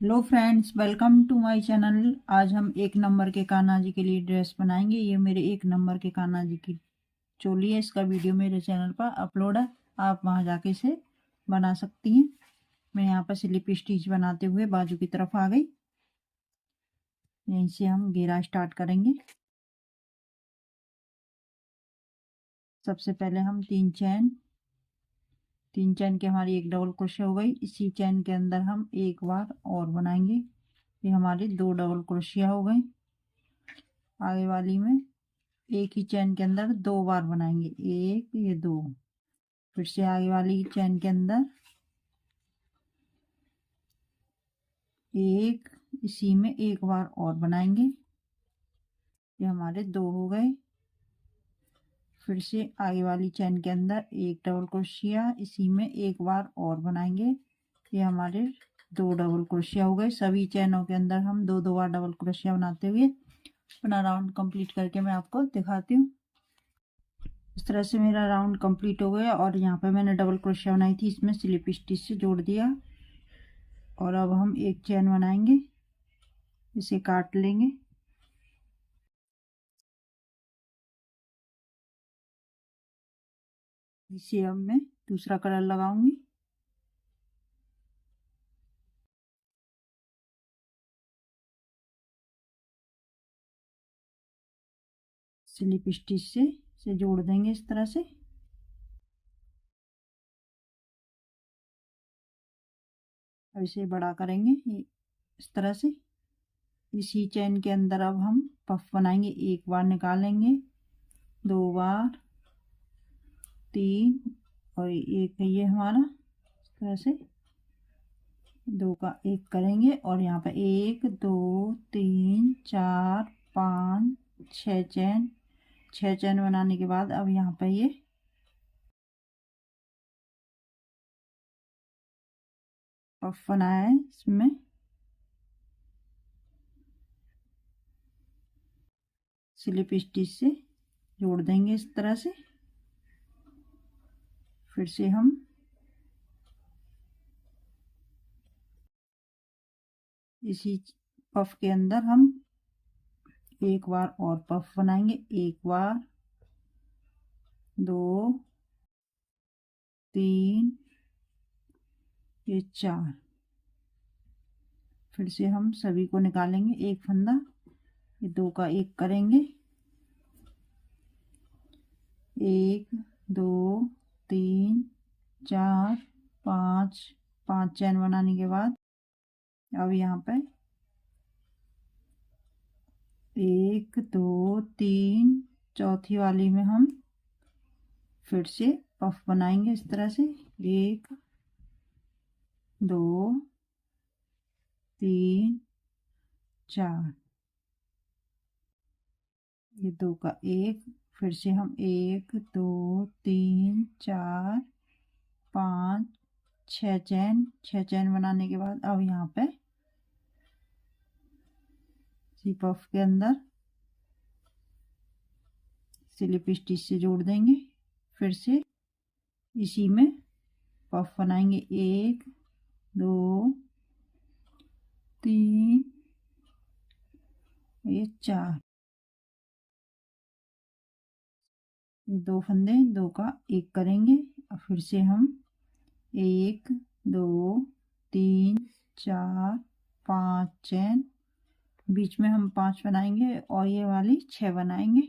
Hello friends, welcome to my channel. आज हम 1 number के कान्हा जी के लिए ड्रेस बनाएंगे। ये मेरे 1 नंबर के कान्हा जी की चोली है। इसका वीडियो मेरे चैनल पर अपलोड है, आप वहां जाके इसे बना सकती हैं। मैं यहाँ पर स्लिप स्टिच बनाते हुए बाजू की तरफ आ गई। यहीं से हम घेरा स्टार्ट करेंगे। सबसे पहले हम तीन चैन के हमारी एक डबल क्रोशे हो गई। इसी चैन के अंदर हम एक बार और बनाएंगे। ये हमारी 2 डबल क्रोशिया हो गई। आगे वाली में एक ही चैन के अंदर 2 बार बनाएंगे, एक, ये 2। फिर से आगे वाली चैन के अंदर एक, इसी में एक बार और बनाएंगे। ये हमारे 2 हो गए। फिर से आगे वाली चैन के अंदर एक डबल क्रोशिया, इसी में एक बार और बनाएंगे। ये हमारे 2 डबल क्रोशिया हो गए। सभी चैनों के अंदर हम 2 बार डबल क्रोशिया बनाते हुए अपना राउंड कंप्लीट करके मैं आपको दिखाती हूँ। इस तरह से मेरा राउंड कंप्लीट हो गया और यहाँ पे मैंने डबल क्रोशिया बनाई थी, इसमें स्लिप स्टिच से जोड़ दिया। और अब हम एक चैन बनाएंगे, इसे काट लेंगे। इसे अब मैं दूसरा कलर लगाऊंगी। स्लिप स्टिच से जोड़ देंगे इस तरह से। अब इसे बड़ा करेंगे इस तरह से। इसी चैन के अंदर अब हम पफ बनाएंगे। एक बार निकालेंगे, 2 बार, 3 और एक है ये हमारा। इस तरह से 2 का 1 करेंगे और यहाँ पे 1 2 3 4 5 6 चैन। 6 चैन बनाने के बाद अब यहाँ पे ये पफ बनाया है, इसमें स्लिप स्टिच से जोड़ देंगे इस तरह से। फिर से हम इसी पफ के अंदर हम एक बार और पफ बनाएंगे। एक बार, 2, 3, ये 4। फिर से हम सभी को निकालेंगे एक फंदा। ये 2 का 1 करेंगे, 1 2 3 4 5। 5 चैन बनाने के बाद अब यहाँ पे 1 2 3, चौथी वाली में हम फिर से पफ बनाएंगे इस तरह से। 1 2 3 4, ये 2 का 1। फिर से हम 1 2 3 4 5 6 चैन। 6 चैन बनाने के बाद अब यहाँ पे इसी पफ के अंदर स्लिप स्टिच से जोड़ देंगे। फिर से इसी में पफ बनाएंगे। 1 2 3, ये 4। ये 2 फंदे, 2 का 1 करेंगे और फिर से हम 1 2 3 4 5 चैन। बीच में हम 5 बनाएंगे और ये वाली 6 बनाएंगे।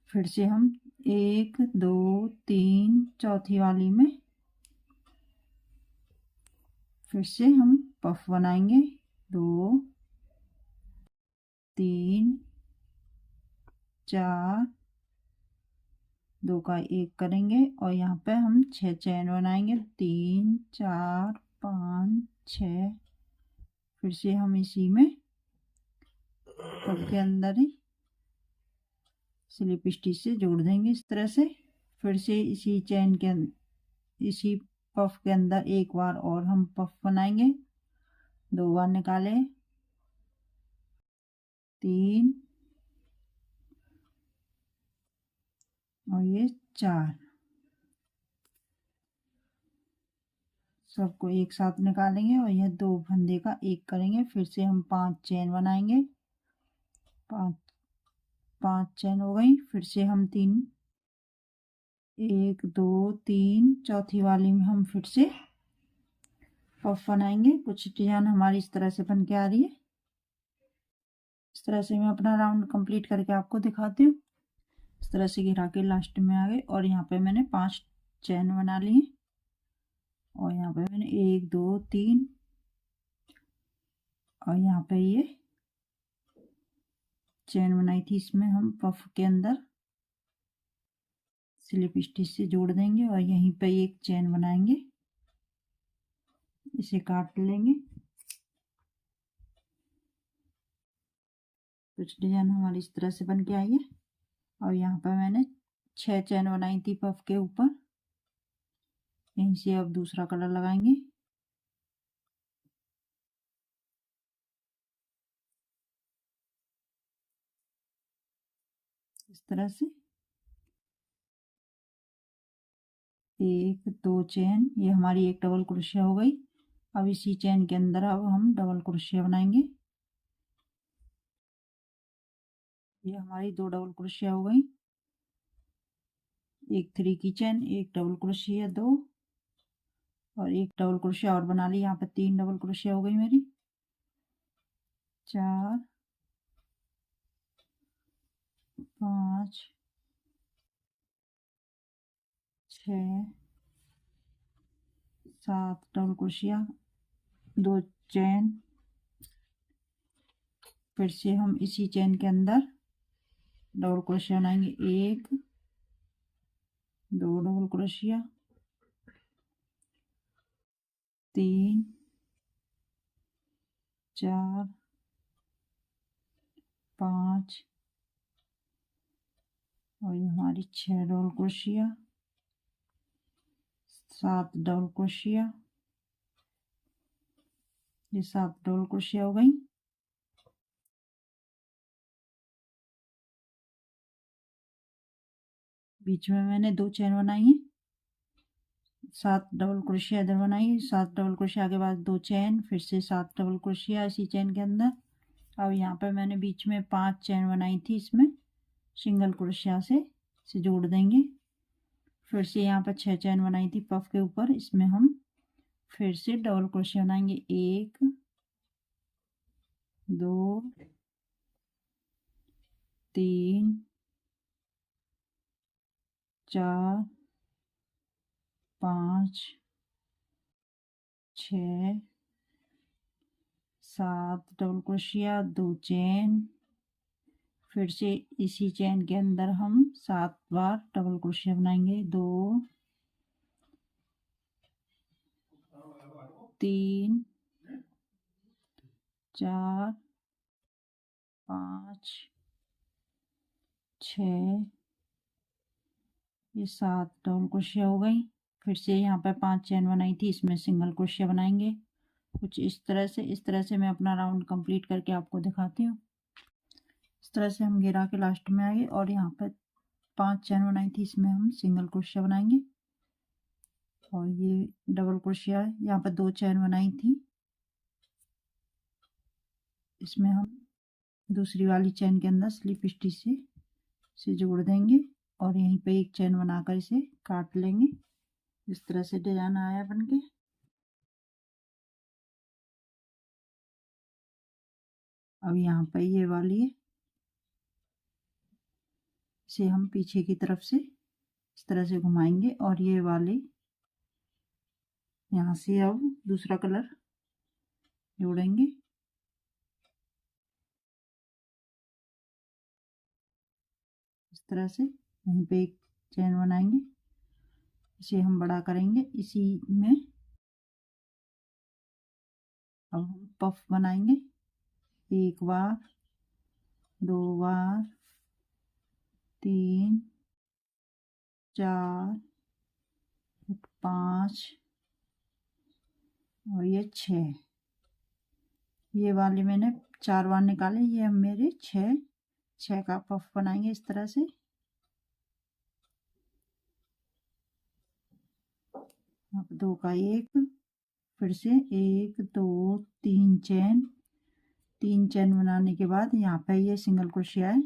फिर से हम 1 2 3, चौथी वाली में फिर से हम पफ बनाएंगे। 2 3 4, 2 का 1 करेंगे और यहाँ पे हम 6 चैन बनाएंगे। 3 4 5 6। फिर से हम इसी में पफ के अंदर ही स्लिप स्टिच से जोड़ देंगे इस तरह से। फिर से इसी चैन के इसी पफ के अंदर एक बार और हम पफ बनाएंगे। 2 बार निकाले, 3 और ये 4। सबको एक साथ निकालेंगे और यह 2 फंदे का एक करेंगे। फिर से हम 5 चेन बनाएंगे। 5 चेन हो गई। फिर से हम 3 1 2 3 चौथी वाली में हम फिर से पफ बनाएंगे। कुछ डिजाइन हमारी इस तरह से बन के आ रही है। इस तरह से मैं अपना राउंड कंप्लीट करके आपको दिखाती हूँ। इस तरह से घिरा के लास्ट में आ गए और यहाँ पे मैंने 5 चेन बना लिए और यहाँ पे मैंने 1 2 3 और यहाँ पे ये चेन बनाई थी, इसमें हम पफ के अंदर स्लिप स्टिच से जोड़ देंगे और यहीं पे एक चेन बनाएंगे। इसे काट लेंगे। कुछ डिजाइन हमारी इस तरह से बन के आई है और यहाँ पर मैंने 6 चेन बनाई थी पफ के ऊपर। यहीं से अब दूसरा कलर लगाएंगे। इस तरह से 1 2 चेन, ये हमारी एक डबल क्रोशिया हो गई। अब इसी चेन के अंदर अब हम डबल क्रोशिया बनाएंगे। ये हमारी 2 डबल क्रोशिया हो गई। एक 3 की चेन, एक डबल क्रोशिया 2 और एक डबल क्रोशिया और बना ली। यहाँ पे 3 डबल क्रोशिया हो गई मेरी। 4 5 6 7 डबल क्रोशिया, 2 चेन। फिर से हम इसी चेन के अंदर डबल क्रोशिया बनाएंगे। 1 2 डबल क्रोशिया, 3 4 5 और ये हमारी 6 डबल क्रोशिया, 7 डबल क्रोशिया, ये 7 डबल क्रोशिया हो गई। बीच में मैंने 2 चेन बनाई है। 7 डबल क्रोशिया इधर बनाई, 7 डबल क्रोशिया के बाद 2 चेन, फिर से 7 डबल क्रोशिया इसी चेन के अंदर। अब यहाँ पे मैंने बीच में 5 चेन बनाई थी, इसमें सिंगल क्रोशिया से जोड़ देंगे। फिर से यहाँ पर 6 चेन बनाई थी पफ के ऊपर, इसमें हम फिर से डबल क्रोशिया बनाएंगे। 1 2 3 4 5 6 7 डबल क्रोशिया, 2 चेन। फिर से इसी चेन के अंदर हम 7 बार डबल क्रोशिया बनाएंगे। 2 3 4 5 6, ये 7 डबल क्रोशिया हो गई। फिर से यहाँ पे 5 चेन बनाई थी, इसमें सिंगल क्रोशिया बनाएंगे। कुछ इस तरह से मैं अपना राउंड कंप्लीट करके आपको दिखाती हूँ। इस तरह से हम घेरा के लास्ट में आएंगे और यहाँ पर 5 चेन बनाई थी, इसमें हम सिंगल क्रोशिया बनाएंगे। और ये डबल क्रोशिया, यहाँ पर 2 चेन बनाई थी, इसमें हम दूसरी वाली चेन के अंदर स्लिप स्टिच से जोड़ देंगे और यहीं पे एक चेन बनाकर इसे काट लेंगे। इस तरह से डिजाइन आया बनके। अब यहाँ पे ये वाली है, इसे हम पीछे की तरफ से इस तरह से घुमाएंगे और ये वाली यहाँ से अब दूसरा कलर जोड़ेंगे। इस तरह से यहीं पे एक चेन बनाएंगे, इसे हम बड़ा करेंगे। इसी में अब हम पफ बनाएंगे। 1 बार, 2 बार, 3 4 5 और ये 6। ये वाली मैंने 4 बार निकाले, ये हम मेरे 6 का पफ बनाएंगे इस तरह से। अब 2 का 1 फिर से 1 2 3 चेन, 3 चेन बनाने के बाद यहाँ पे ये सिंगल क्रोशिया है,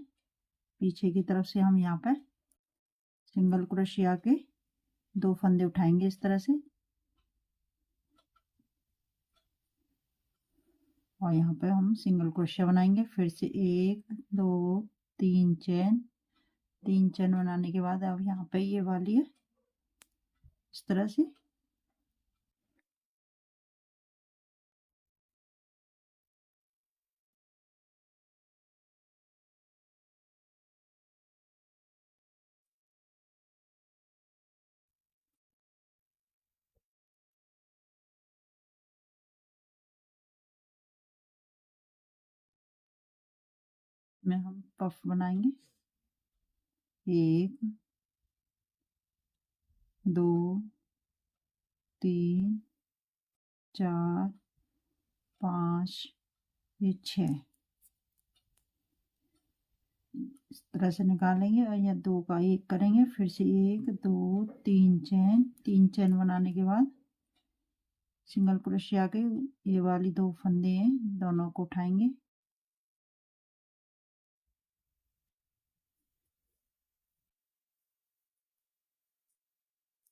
पीछे की तरफ से हम यहाँ पे सिंगल क्रोशिया के 2 फंदे उठाएंगे इस तरह से, और यहाँ पे हम सिंगल क्रोशिया बनाएंगे। फिर से 1 2 3 चेन, 3 चेन बनाने के बाद अब यहाँ पे ये वाली है इस तरह से, में हम पफ बनाएंगे। 1 2 3 4 5 ये 6 इस तरह से निकालेंगे, और यह 2 का 1 करेंगे। फिर से 1 2 3 चेन, 3 चेन बनाने के बाद सिंगल क्रोशिया के ये वाली 2 फंदे हैं, दोनों को उठाएंगे,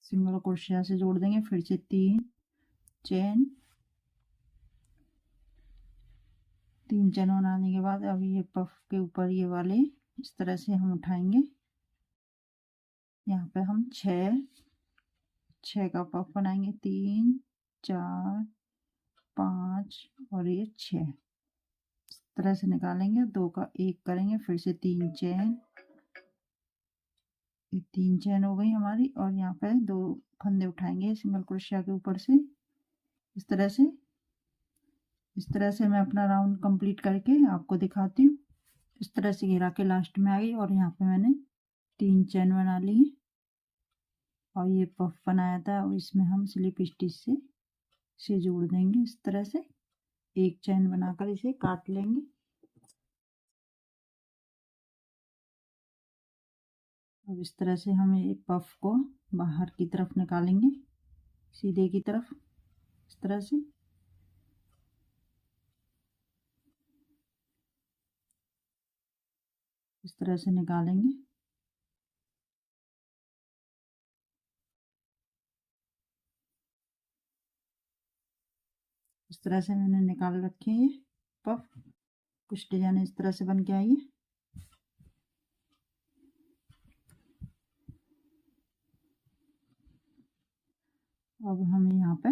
सिंगल क्रोशिया से जोड़ देंगे। फिर से 3 चेन, 3 चेन बनाने के बाद अब ये पफ के ऊपर ये वाले इस तरह से हम उठाएंगे। यहाँ पे हम 6 का पफ बनाएंगे, 3 4 5 और ये 6 इस तरह से निकालेंगे, 2 का 1 करेंगे। फिर से 3 चेन, ये 3 चेन हो गई हमारी, और यहाँ पे 2 फंदे उठाएंगे सिंगल क्रोशिया के ऊपर से इस तरह से। इस तरह से मैं अपना राउंड कंप्लीट करके आपको दिखाती हूँ। इस तरह से घेरा के लास्ट में आ गई, और यहाँ पे मैंने 3 चेन बना ली है, और ये पफ बनाया था, और इसमें हम स्लिप स्टिच से जोड़ देंगे इस तरह से, एक चेन बनाकर इसे काट लेंगे। अब इस तरह से हम एक पफ को बाहर की तरफ निकालेंगे, सीधे की तरफ इस तरह से, इस तरह से निकालेंगे। इस तरह से मैंने निकाल रखे हैं ये पफ, कुछ डिजाइन इस तरह से बन के आई है। अब हमें यहाँ पे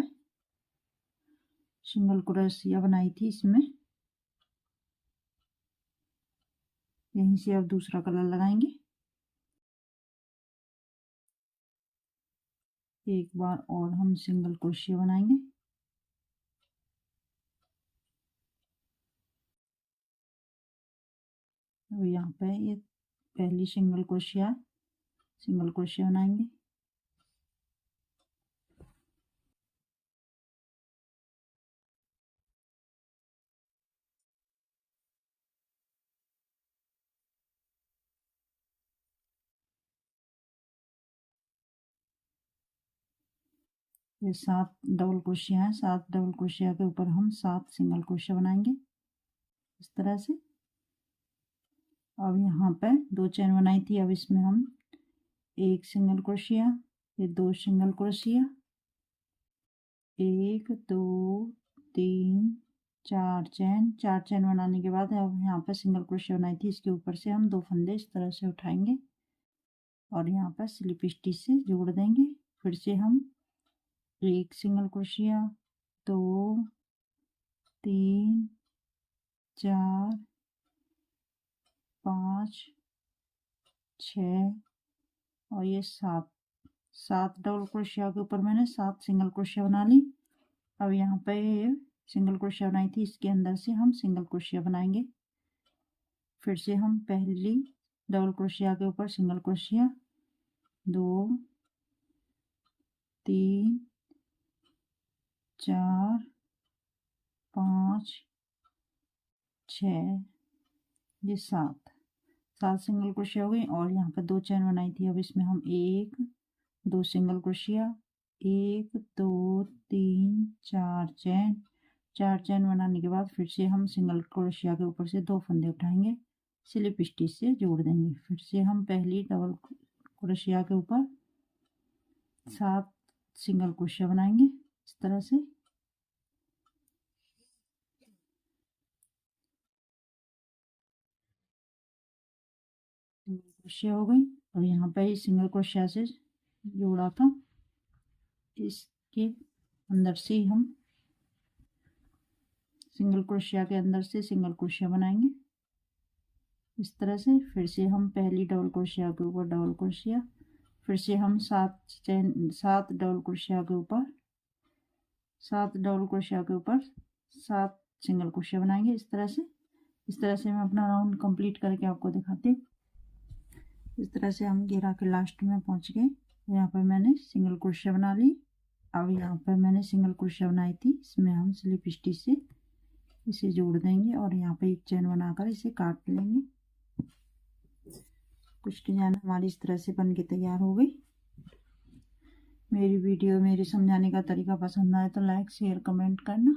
सिंगल क्रोशिया बनाई थी, इसमें यहीं से अब दूसरा कलर लगाएंगे। एक बार और हम सिंगल क्रोशिया बनाएंगे, और यहाँ पे ये पहली सिंगल क्रोशिया बनाएंगे। ये 7 डबल क्रोशिया है, 7 डबल क्रोशिया के ऊपर हम 7 सिंगल क्रोशिया बनाएंगे इस तरह से। अब यहाँ पे 2 चेन बनाई थी, अब इसमें हम 1 सिंगल क्रोशिया, फिर 2 सिंगल क्रोशिया, 1 2 3 4 चेन, 4 चेन बनाने के बाद अब यहाँ पे सिंगल क्रोशिया बनाई थी, इसके ऊपर से हम 2 फंदे इस तरह से उठाएंगे, और यहाँ पर स्लिप स्टिच से जोड़ देंगे। फिर से हम 1 सिंगल क्रोशिया, 2 3 4 5 6 और ये 7 डबल क्रोशिया के ऊपर मैंने 7 सिंगल क्रोशिया बना ली। अब यहाँ पे सिंगल क्रोशिया बनाई थी, इसके अंदर से हम सिंगल क्रोशिया बनाएंगे। फिर से हम पहली डबल क्रोशिया के ऊपर सिंगल क्रोशिया, 2 3 4 5 6 ये 7 सिंगल क्रोशिया हो गई, और यहाँ पर 2 चेन बनाई थी। अब इसमें हम 1 2 सिंगल क्रोशिया, 1 2 3 4 चैन। 4 चैन बनाने के बाद फिर से हम सिंगल क्रोशिया के ऊपर से 2 फंदे उठाएंगे, स्लिप स्टिच से जोड़ देंगे। फिर से हम पहली डबल क्रोशिया के ऊपर 7 सिंगल क्रोशिया बनाएंगे इस तरह से। सिंगल क्रोशिया हो गई। और यहाँ पे ही सिंगल क्रोशिया से जोड़ा था, इसके अंदर से हम सिंगल क्रोशिया के अंदर से सिंगल क्रोशिया बनाएंगे इस तरह से। फिर से हम पहली डबल क्रोशिया के ऊपर डबल क्रोशिया, फिर से हम 7 डबल क्रोशिया के ऊपर 7 डबल क्रोशिया के ऊपर 7 सिंगल क्रोशिया बनाएंगे इस तरह से। इस तरह से मैं अपना राउंड कंप्लीट करके आपको दिखाती हूँ। इस तरह से हम घेरा के लास्ट में पहुंच गए। यहाँ पर मैंने सिंगल क्रोशिया बना ली। अब यहाँ पर मैंने सिंगल क्रोशिया बनाई थी, इसमें हम स्लिप स्टिच से इसे जोड़ देंगे और यहाँ पे एक चैन बनाकर इसे काट लेंगे। कुछ डिजाइन हमारी इस तरह से बन के तैयार हो गई। मेरी वीडियो मेरे समझाने का तरीका पसंद आए तो लाइक शेयर कमेंट करना।